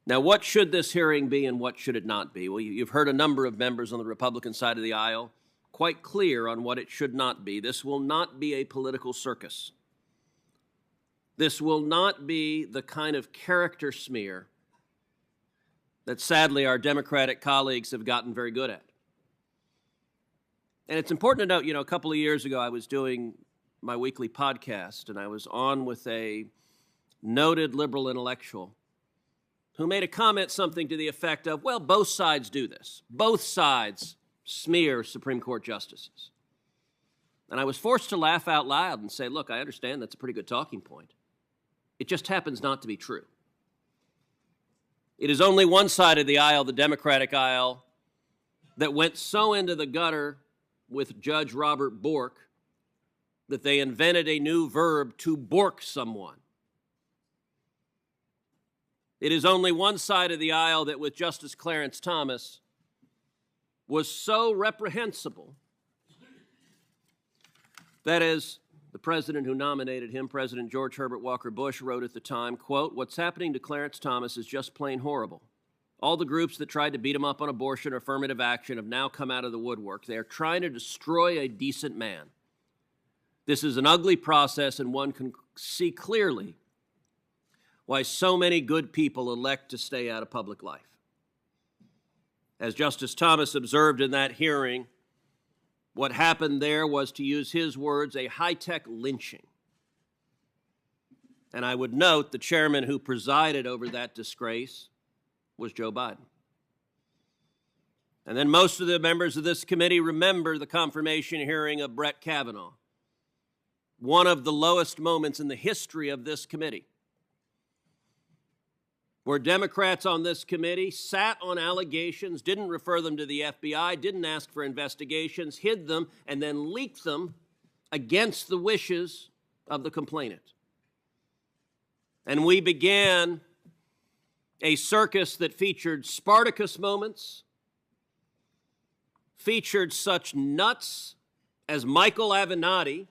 Now, what should this hearing be and what should it not be? Well, you've heard a number of members on the Republican side of the aisle quite clear on what it should not be. This will not be a political circus. This will not be the kind of character smear that sadly our Democratic colleagues have gotten very good at. And it's important to note, a couple of years ago I was doing my weekly podcast and I was on with a noted liberal intellectual who made a comment something to the effect of, well, both sides do this. Both sides smear Supreme Court justices. And I was forced to laugh out loud and say, look, I understand that's a pretty good talking point. It just happens not to be true. It is only one side of the aisle, the Democratic aisle, that went so into the gutter with Judge Robert Bork that they invented a new verb, to bork someone. It is only one side of the aisle that with Justice Clarence Thomas was so reprehensible that, as the president who nominated him, President George Herbert Walker Bush, wrote at the time, quote, "What's happening to Clarence Thomas is just plain horrible. All the groups that tried to beat him up on abortion or affirmative action have now come out of the woodwork. They are trying to destroy a decent man. This is an ugly process, and one can see clearly why so many good people elect to stay out of public life." As Justice Thomas observed in that hearing, what happened there was, to use his words, a high-tech lynching. And I would note the chairman who presided over that disgrace was Joe Biden. And then most of the members of this committee remember the confirmation hearing of Brett Kavanaugh, one of the lowest moments in the history of this committee, where Democrats on this committee sat on allegations, didn't refer them to the FBI, didn't ask for investigations, hid them, and then leaked them against the wishes of the complainant. And we began a circus that featured Spartacus moments, featured such nuts as Michael Avenatti,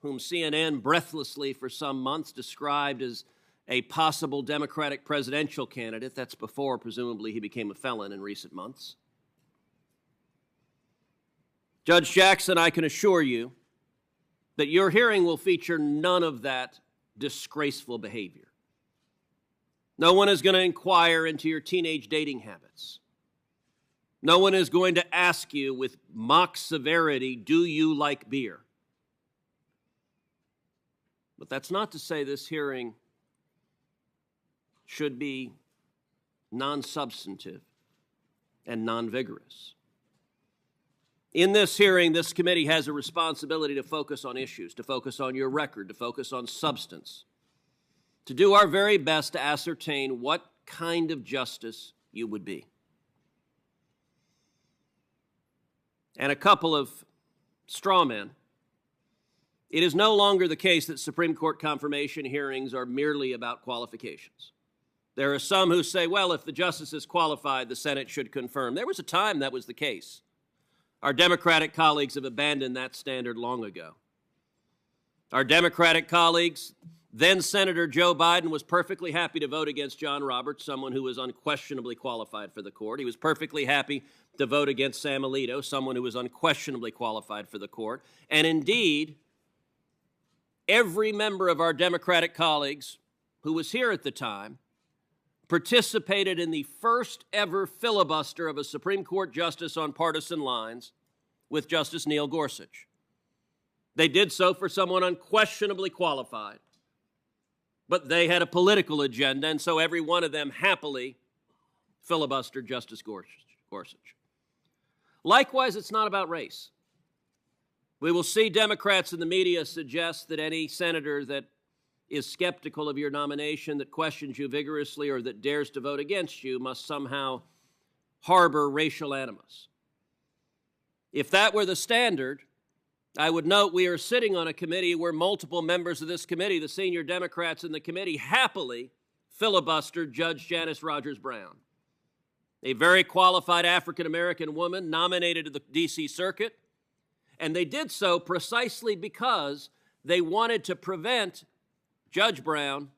whom CNN breathlessly for some months described as a possible Democratic presidential candidate. That's before, presumably, he became a felon in recent months. Judge Jackson, I can assure you that your hearing will feature none of that disgraceful behavior. No one is going to inquire into your teenage dating habits. No one is going to ask you with mock severity, do you like beer? But that's not to say this hearing should be non-substantive and non-vigorous. In this hearing, this committee has a responsibility to focus on issues, to focus on your record, to focus on substance, to do our very best to ascertain what kind of justice you would be. And a couple of straw men. It is no longer the case that Supreme Court confirmation hearings are merely about qualifications. There are some who say, well, if the justice is qualified, the Senate should confirm. There was a time that was the case. Our Democratic colleagues have abandoned that standard long ago. Our Democratic colleagues, then Senator Joe Biden, was perfectly happy to vote against John Roberts, someone who was unquestionably qualified for the court. He was perfectly happy to vote against Sam Alito, someone who was unquestionably qualified for the court. And indeed, every member of our Democratic colleagues who was here at the time participated in the first ever filibuster of a Supreme Court justice on partisan lines with Justice Neil Gorsuch. They did so for someone unquestionably qualified, but they had a political agenda, and so every one of them happily filibustered Justice Gorsuch. Likewise, it's not about race. We will see Democrats in the media suggest that any senator that is skeptical of your nomination, that questions you vigorously, or that dares to vote against you must somehow harbor racial animus. If that were the standard, I would note we are sitting on a committee where multiple members of this committee, the senior Democrats in the committee, happily filibustered Judge Janice Rogers Brown, a very qualified African-American woman nominated to the D.C. Circuit, and they did so precisely because they wanted to prevent Judge Brown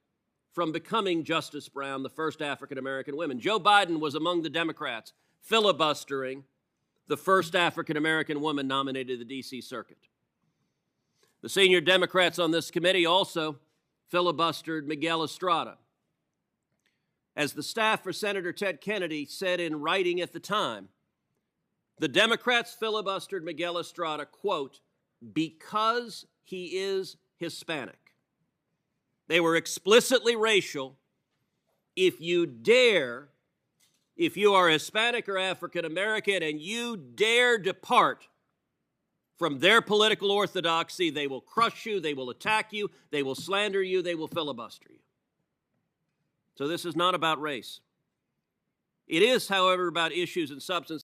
from becoming Justice Brown, the first African-American woman. Joe Biden was among the Democrats filibustering the first African-American woman nominated to the D.C. Circuit. The senior Democrats on this committee also filibustered Miguel Estrada. As the staff for Senator Ted Kennedy said in writing at the time, the Democrats filibustered Miguel Estrada, quote, because he is Hispanic. They were explicitly racial. If you are Hispanic or African American and you dare depart from their political orthodoxy, they will crush you, they will attack you, they will slander you, they will filibuster you. So this is not about race. It is, however, about issues and substance.